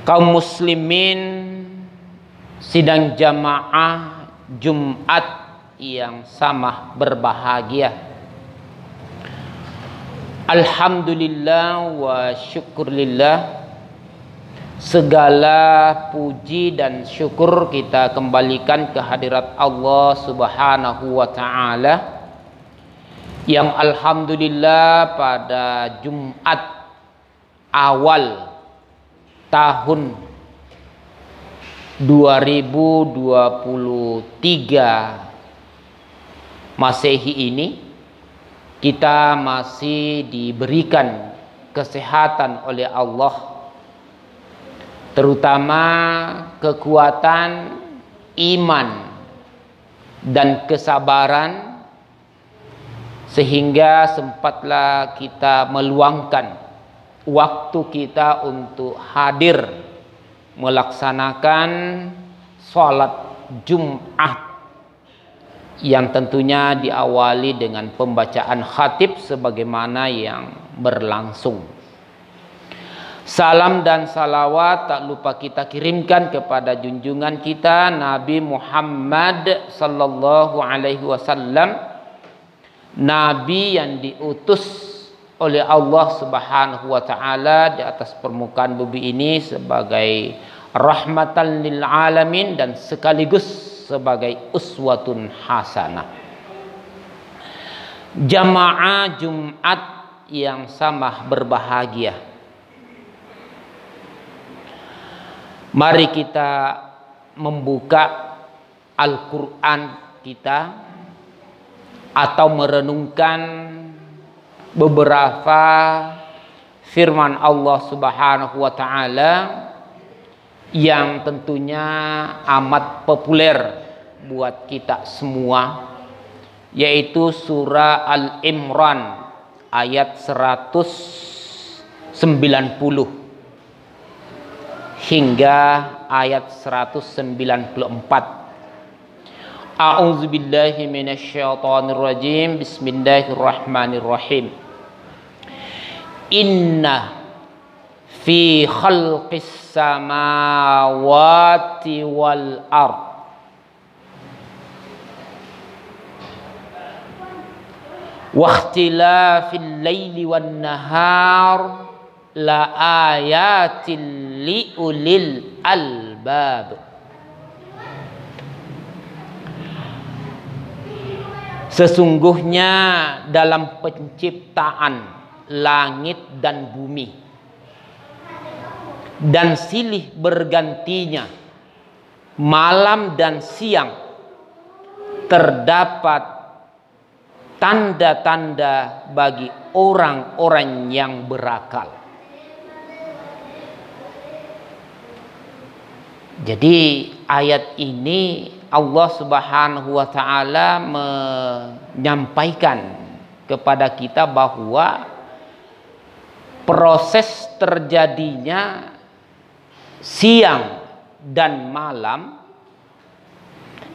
Kaum muslimin sidang jamaah Jumat yang sama berbahagia. Alhamdulillah wa syukurillah, segala puji dan syukur kita kembalikan ke hadirat Allah Subhanahu wa ta'ala, yang alhamdulillah pada Jumat awal tahun 2023 Masehi ini kita masih diberikan kesehatan oleh Allah, terutama kekuatan iman dan kesabaran, sehingga sempatlah kita meluangkan waktu kita untuk hadir melaksanakan sholat Jumat, yang tentunya diawali dengan pembacaan khatib sebagaimana yang berlangsung. Salam dan salawat tak lupa kita kirimkan kepada junjungan kita Nabi Muhammad sallallahu alaihi wasallam, Nabi yang diutus oleh Allah Subhanahu wa ta'ala di atas permukaan bumi ini sebagai rahmatan lil alamin dan sekaligus sebagai uswatun hasanah. Jamaah Jumat yang sama berbahagia, mari kita membuka Al-Quran kita atau merenungkan beberapa firman Allah Subhanahu wa ta'ala yang tentunya amat populer buat kita semua, yaitu surah Al-Imran ayat 190 hingga ayat 194. A'udzubillahi minasyaitonirrajim. Bismillahirrahmanirrahim. Inna fi khalqis samawati wal ard wa ikhtilafil laili wan nahar la ayatil li ulil albab. Sesungguhnya dalam penciptaan langit dan bumi dan silih bergantinya malam dan siang terdapat tanda-tanda bagi orang-orang yang berakal. Jadi ayat ini Allah Subhanahu wa ta'ala menyampaikan kepada kita bahwa proses terjadinya siang dan malam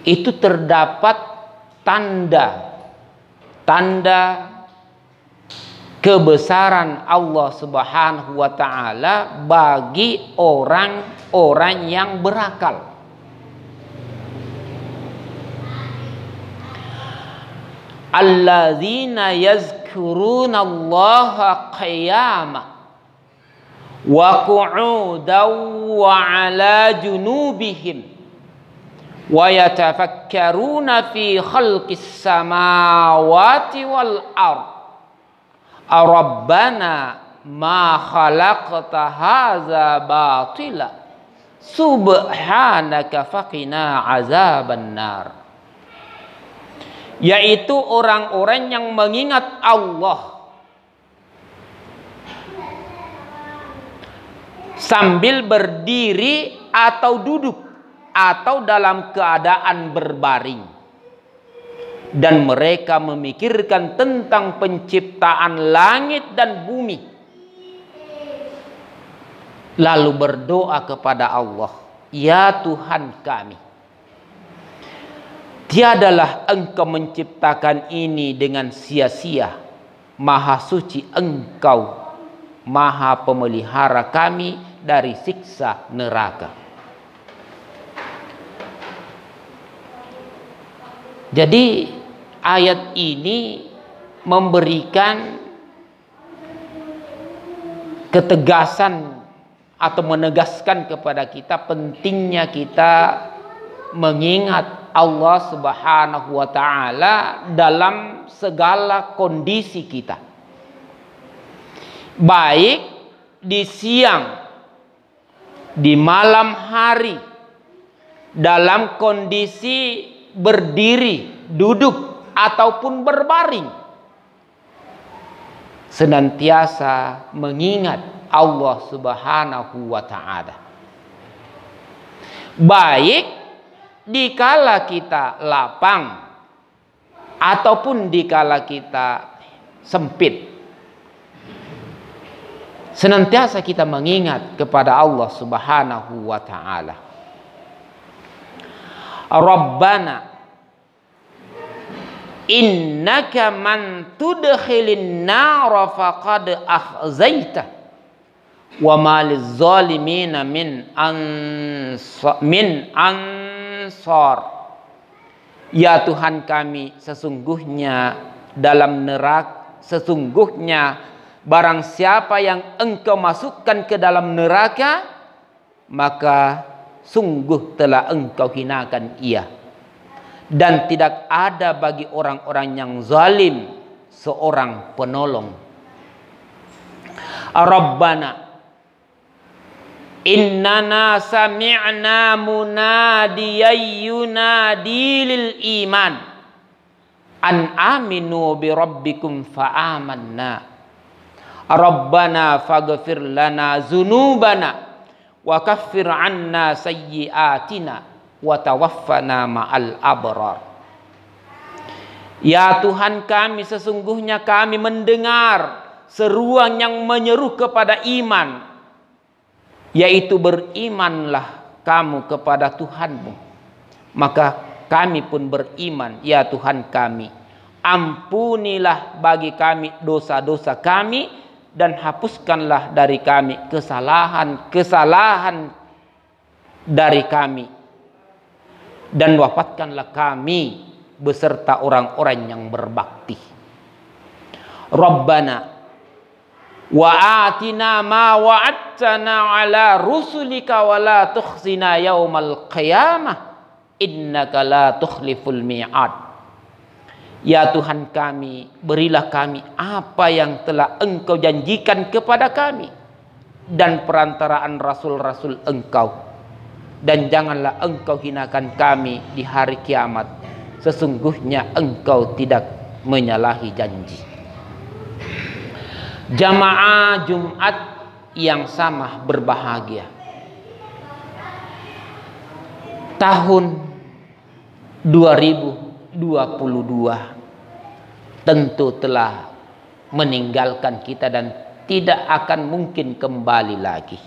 itu terdapat tanda kebesaran Allah Subhanahu wa ta'ala bagi orang-orang yang berakal. Alladzina yazkuruna Allaha qiyama wa qu'udan wa ala junubihim wa yatafakkaruna fi khalqis samawati wal ard Rabbana ma khalaqta hadza batila subhanaka faqina azaban nar. Yaitu orang-orang yang mengingat Allah sambil berdiri atau duduk atau dalam keadaan berbaring, dan mereka memikirkan tentang penciptaan langit dan bumi, lalu berdoa kepada Allah, ya Tuhan kami, tiadalah Engkau menciptakan ini dengan sia-sia. Maha suci Engkau, Maha pemelihara kami dari siksa neraka. Jadi ayat ini memberikan ketegasan atau menegaskan kepada kita pentingnya kita mengingat Allah Subhanahu wa taala dalam segala kondisi kita. Baik di siang, di malam hari, dalam kondisi berdiri, duduk ataupun berbaring. Senantiasa mengingat Allah Subhanahu wa taala. Baik dikala kita lapang ataupun dikala kita sempit. Senantiasa kita mengingat kepada Allah Subhanahu wa taala. Rabbana innaka man tudkhilin nar faqad akhzaita wa maliz zalimina min ansar. Ya Tuhan kami, sesungguhnya dalam neraka, sesungguhnya barang siapa yang Engkau masukkan ke dalam neraka, maka sungguh telah Engkau hinakan ia. Dan tidak ada bagi orang-orang yang zalim seorang penolong. Rabbana innana sami'na munadiyan yunadi lil iman an aminu bi rabbikum fa amanna. Rabbana faghfir lana dzunubana wa kaffir 'anna sayyi'atina wa tawaffana ma'al abrar. Ya Tuhan kami, sesungguhnya kami mendengar seruan yang menyeru kepada iman, yaitu berimanlah kamu kepada Tuhanmu. Maka kami pun beriman. Ya Tuhan kami, ampunilah bagi kami dosa-dosa kami dan hapuskanlah dari kami kesalahan-kesalahan dari kami, dan wafatkanlah kami beserta orang-orang yang berbakti. Rabbana wa atina ma wa'adtana ala rusulika wa la tukhzina yaumal qiyamah innaka la tukhliful mi'ad. Ya Tuhan kami, berilah kami apa yang telah Engkau janjikan kepada kami dan perantaraan rasul-rasul Engkau, dan janganlah Engkau hinakan kami di hari kiamat. Sesungguhnya Engkau tidak menyalahi janji. Jamaah Jumat yang sama berbahagia, tahun 2022 tentu telah meninggalkan kita dan tidak akan mungkin kembali lagi.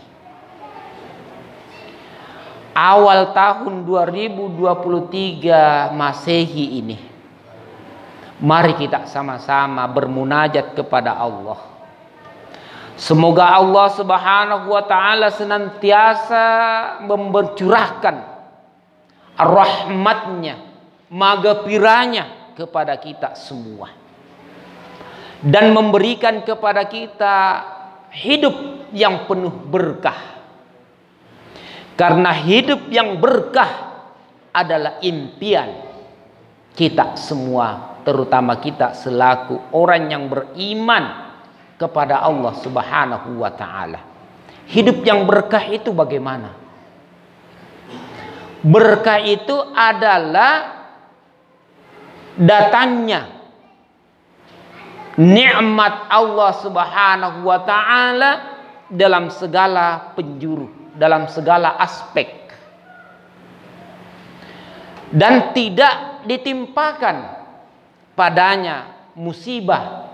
Awal tahun 2023 Masehi ini, mari kita sama-sama bermunajat kepada Allah. Semoga Allah Subhanahu wa taala senantiasa mencurahkan rahmatnya, maghfirahnya kepada kita semua, dan memberikan kepada kita hidup yang penuh berkah. Karena hidup yang berkah adalah impian kita semua, terutama kita selaku orang yang beriman kepada Allah Subhanahu wa taala. Hidup yang berkah itu bagaimana? Berkah itu adalah datangnya nikmat Allah Subhanahu wa taala dalam segala penjuru, dalam segala aspek, dan tidak ditimpakan padanya musibah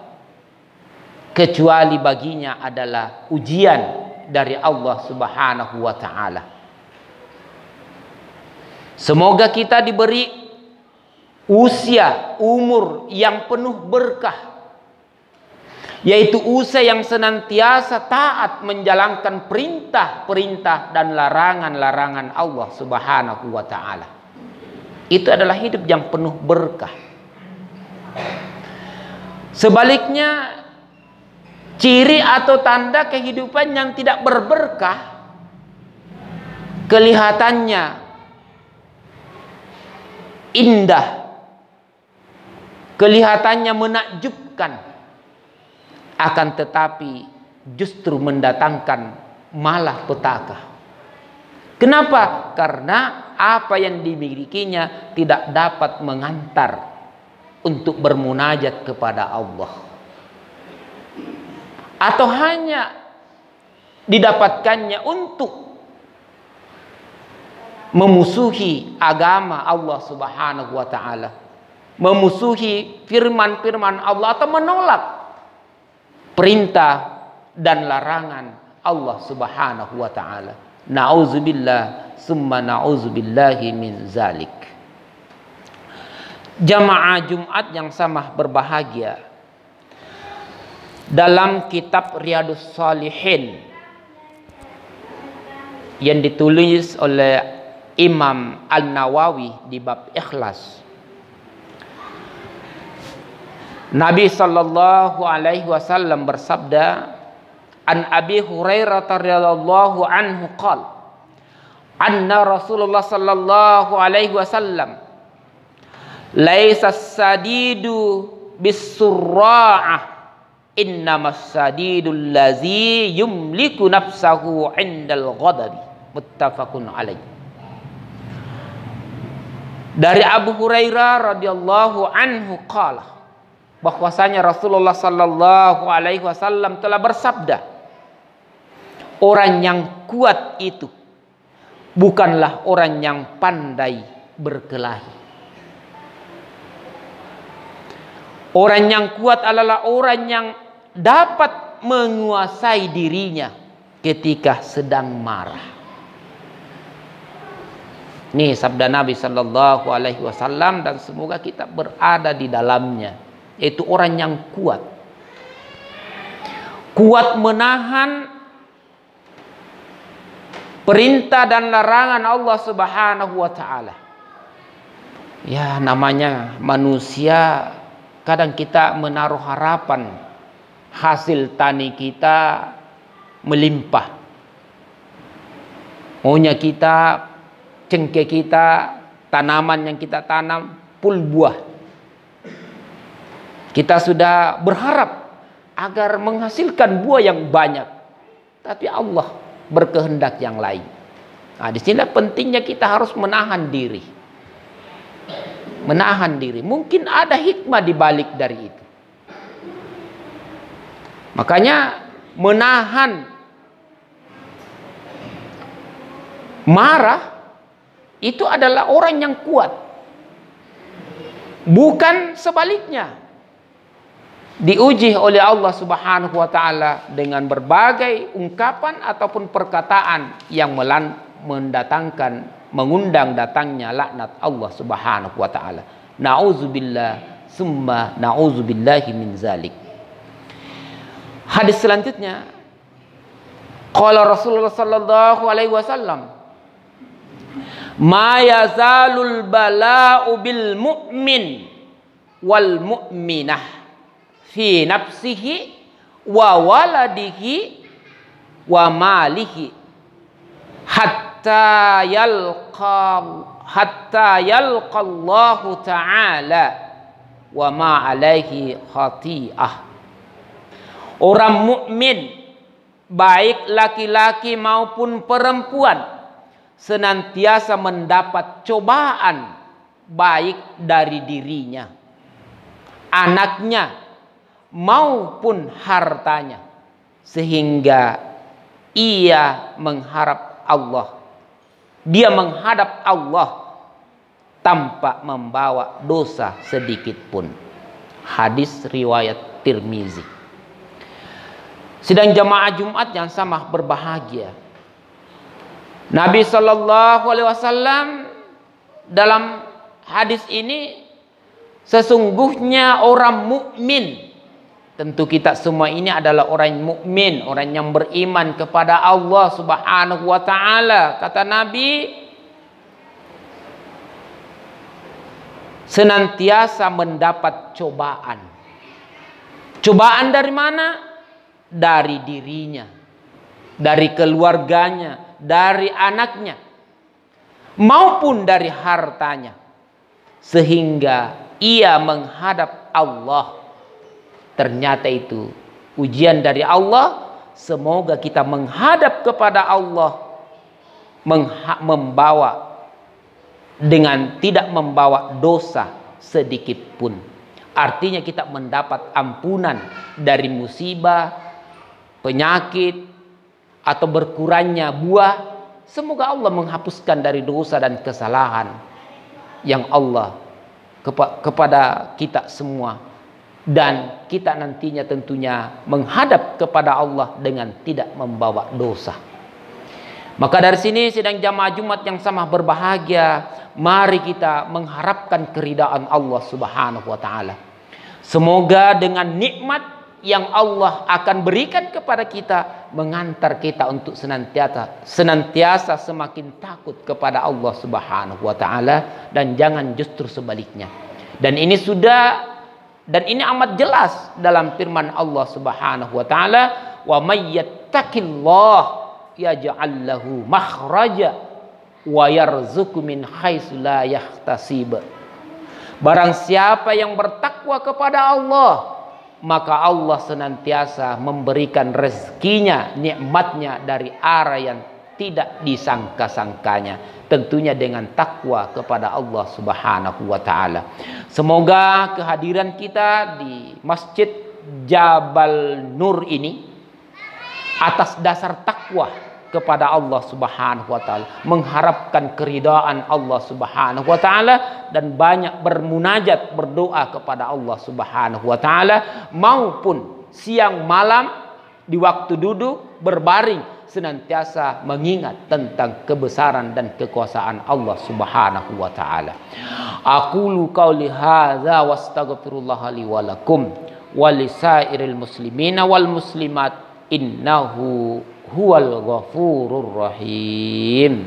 kecuali baginya adalah ujian dari Allah Subhanahu wa taala. Semoga kita diberi usia, umur yang penuh berkah, yaitu usaha yang senantiasa taat menjalankan perintah-perintah dan larangan-larangan Allah Subhanahu wa taala. Itu adalah hidup yang penuh berkah. Sebaliknya, ciri atau tanda kehidupan yang tidak berberkah, kelihatannya indah, kelihatannya menakjubkan, akan tetapi justru mendatangkan malah petaka. Kenapa? Karena apa yang dimilikinya tidak dapat mengantar untuk bermunajat kepada Allah, atau hanya didapatkannya untuk memusuhi agama Allah Subhanahu wa taala, memusuhi firman-firman Allah, atau menolak perintah dan larangan Allah Subhanahu wa taala. Nauzubillah summa nauzubillahi min zalik. Jamaah Jumat yang sama berbahagia, dalam kitab Riyadhus Shalihin yang ditulis oleh Imam An-Nawawi di bab ikhlas, Nabi sallallahu alaihi wasallam bersabda, an Abi Hurairah radhiyallahu anhu qala, anna Rasulullah sallallahu alaihi wasallam laisa sadidu bisurra'ah, innamas sadidul ladzi yumliku nafsahu 'indal ghadabi. Muttafaqun alaih. Dari Abu Hurairah radhiyallahu anhu qala, bahwasanya Rasulullah sallallahu alaihi wasallam telah bersabda, orang yang kuat itu bukanlah orang yang pandai berkelahi. Orang yang kuat adalah orang yang dapat menguasai dirinya ketika sedang marah. Ini sabda Nabi sallallahu alaihi wasallam, dan semoga kita berada di dalamnya. Itu orang yang kuat. Kuat menahan perintah dan larangan Allah Subhanahu wa taala. Ya, namanya manusia, kadang kita menaruh harapan hasil tani kita melimpah. Maunya kita, cengkeh kita, tanaman yang kita tanam pul buah. Kita sudah berharap agar menghasilkan buah yang banyak, tapi Allah berkehendak yang lain. Nah, di sini pentingnya kita harus menahan diri. Menahan diri. Mungkin ada hikmah di balik dari itu. Makanya menahan marah itu adalah orang yang kuat. Bukan sebaliknya. Diuji oleh Allah Subhanahu wa taala dengan berbagai ungkapan ataupun perkataan yang mengundang datangnya laknat Allah Subhanahu wa taala. Nauzubillah summa nauzubillahi min zalik. Hadis selanjutnya, qala Rasulullah sallallahu alaihi wasallam, ma yazalul bala'u bil mu'min wal mu'minah fi nafsihi wa waladihi wa malihi hatta yalqa Allah ta'ala wa ma alaihi khati'ah. Orang mukmin, baik laki-laki maupun perempuan, senantiasa mendapat cobaan baik dari dirinya, anaknya maupun hartanya, sehingga ia mengharap Allah, dia menghadap Allah tanpa membawa dosa sedikit pun. Hadis riwayat Tirmizi. Sedang jamaah Jumat yang sama berbahagia, Nabi sallallahu alaihi wasallam dalam hadis ini, sesungguhnya orang mukmin Tentu kita semua ini adalah orang yang mukmin, orang yang beriman kepada Allah Subhanahu wa taala. Kata Nabi, senantiasa mendapat cobaan. Cobaan dari mana? Dari dirinya, dari keluarganya, dari anaknya, maupun dari hartanya, sehingga ia menghadap Allah. Ternyata itu ujian dari Allah. Semoga kita menghadap kepada Allah membawa dengan tidak membawa dosa sedikit pun. Artinya kita mendapat ampunan dari musibah, penyakit, atau berkurangnya buah. Semoga Allah menghapuskan dari dosa dan kesalahan yang Allah kepada kita semua. Dan kita nantinya tentunya menghadap kepada Allah dengan tidak membawa dosa. Maka dari sini sidang jamaah Jumat yang sama berbahagia, mari kita mengharapkan keridaan Allah Subhanahu wa taala. Semoga dengan nikmat yang Allah akan berikan kepada kita mengantar kita untuk senantiasa semakin takut kepada Allah Subhanahu wa taala, dan jangan justru sebaliknya. Dan ini amat jelas dalam firman Allah Subhanahu wa taala, "Wa may yattaqillah yaj'al lahu makhraja wa yarzuqhu min haitsu la yahtasib." Barang siapa yang bertakwa kepada Allah, maka Allah senantiasa memberikan rezekinya, nikmatnya dari arah yang tidak disangka-sangkanya, tentunya dengan takwa kepada Allah Subhanahu wa taala. Semoga kehadiran kita di Masjid Jabal Nur ini atas dasar takwa kepada Allah Subhanahu wa taala, mengharapkan keridaan Allah Subhanahu wa taala, dan banyak bermunajat, berdoa kepada Allah Subhanahu wa taala, maupun siang malam di waktu duduk berbaring senantiasa mengingat tentang kebesaran dan kekuasaan Allah Subhanahu wa taala. Aqulu qauli hadza wastaghfirullah li wa lakum wa lisairil muslimina wal muslimat innahu huwal ghafurur rahim.